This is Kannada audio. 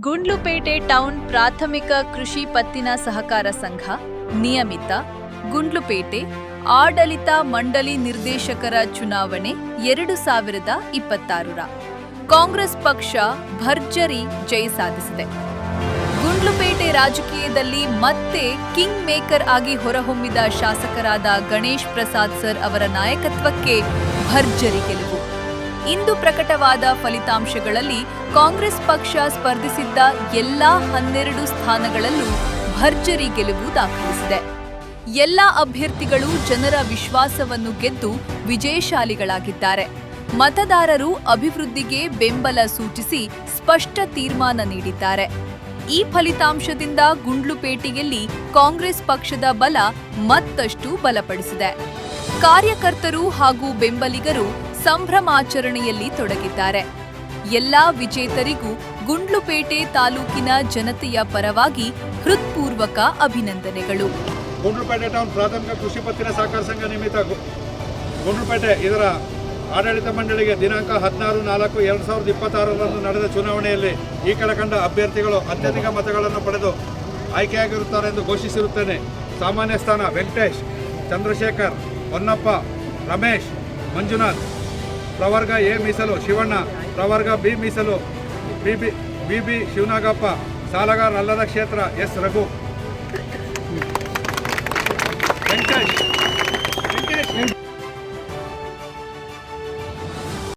ಗುಂಡ್ಲುಪೇಟೆ ಟೌನ್ ಪ್ರಾಥಮಿಕ ಕೃಷಿ ಪತ್ತಿನ ಸಹಕಾರ ಸಂಘ ನಿಯಮಿತ ಗುಂಡ್ಲುಪೇಟೆ ಆಡಳಿತ ಮಂಡಳಿ ನಿರ್ದೇಶಕರ ಚುನಾವಣೆ 2026 ಕಾಂಗ್ರೆಸ್ ಪಕ್ಷ ಭರ್ಜರಿ ಜಯ ಸಾಧಿಸಿದೆ. ಗುಂಡ್ಲುಪೇಟೆ ರಾಜಕೀಯದಲ್ಲಿ ಮತ್ತೆ ಕಿಂಗ್ ಮೇಕರ್ ಆಗಿ ಹೊರಹೊಮ್ಮಿದ ಶಾಸಕರಾದ ಗಣೇಶ್ ಪ್ರಸಾದ್ ಸರ್ ಅವರ ನಾಯಕತ್ವಕ್ಕೆ ಭರ್ಜರಿ ಗೆಲುವು. ಇಂದು ಪ್ರಕಟವಾದ ಫಲಿತಾಂಶಗಳಲ್ಲಿ ಕಾಂಗ್ರೆಸ್ ಪಕ್ಷ ಸ್ಪರ್ಧಿಸಿದ್ದ ಎಲ್ಲಾ 12 ಸ್ಥಾನಗಳಲ್ಲೂ ಭರ್ಜರಿ ಗೆಲುವು ದಾಖಲಿಸಿದೆ. ಎಲ್ಲಾ ಅಭ್ಯರ್ಥಿಗಳು ಜನರ ವಿಶ್ವಾಸವನ್ನು ಗೆದ್ದು ವಿಜಯಶಾಲಿಗಳಾಗಿದ್ದಾರೆ. ಮತದಾರರು ಅಭಿವೃದ್ಧಿಗೆ ಬೆಂಬಲ ಸೂಚಿಸಿ ಸ್ಪಷ್ಟ ತೀರ್ಮಾನ ನೀಡಿದ್ದಾರೆ. ಈ ಫಲಿತಾಂಶದಿಂದ ಗುಂಡ್ಲುಪೇಟೆಯಲ್ಲಿ ಕಾಂಗ್ರೆಸ್ ಪಕ್ಷದ ಬಲ ಮತ್ತಷ್ಟು ಬಲಪಡಿಸಿದೆ. ಕಾರ್ಯಕರ್ತರು ಹಾಗೂ ಬೆಂಬಲಿಗರು ಸಂಭ್ರಮಾಚರಣೆಯಲ್ಲಿ ತೊಡಗಿದ್ದಾರೆ. ಎಲ್ಲಾ ವಿಜೇತರಿಗೂ ಗುಂಡ್ಲುಪೇಟೆ ತಾಲೂಕಿನ ಜನತೆಯ ಪರವಾಗಿ ಹೃತ್ಪೂರ್ವಕ ಅಭಿನಂದನೆಗಳು. ಗುಂಡ್ಲುಪೇಟೆ ಟೌನ್ ಪ್ರಾಥಮಿಕ ಕೃಷಿ ಪತ್ತಿನ ಸಹಕಾರ ಸಂಘ ನಿಮಿತ್ತ ಗುಂಡ್ಲುಪೇಟೆ ಇದರ ಆಡಳಿತ ಮಂಡಳಿಗೆ ದಿನಾಂಕ 16/4/2026 ನಡೆದ ಚುನಾವಣೆಯಲ್ಲಿ ಈ ಕೆಳಕಂಡ ಅಭ್ಯರ್ಥಿಗಳು ಅತ್ಯಧಿಕ ಮತಗಳನ್ನು ಪಡೆದು ಆಯ್ಕೆಯಾಗಿರುತ್ತಾರೆ ಎಂದು ಘೋಷಿಸಿರುತ್ತೇನೆ. ಸಾಮಾನ್ಯ ಸ್ಥಾನ ವೆಂಕಟೇಶ್, ಚಂದ್ರಶೇಖರ್, ಹೊನ್ನಪ್ಪ, ರಮೇಶ್, ಮಂಜುನಾಥ್. ಪ್ರವರ್ಗ ಎ ಮೀಸಲು ಶಿವಣ್ಣ, ಪ್ರವರ್ಗ ಬಿ ಮೀಸಲು ಬಿ ಶಿವನಾಗಪ್ಪ, ಸಾಲಗಾರ ಅಲ್ಲದ ಕ್ಷೇತ್ರ ಎಸ್ ರಘು. ವೆಂಕಟೇಶ್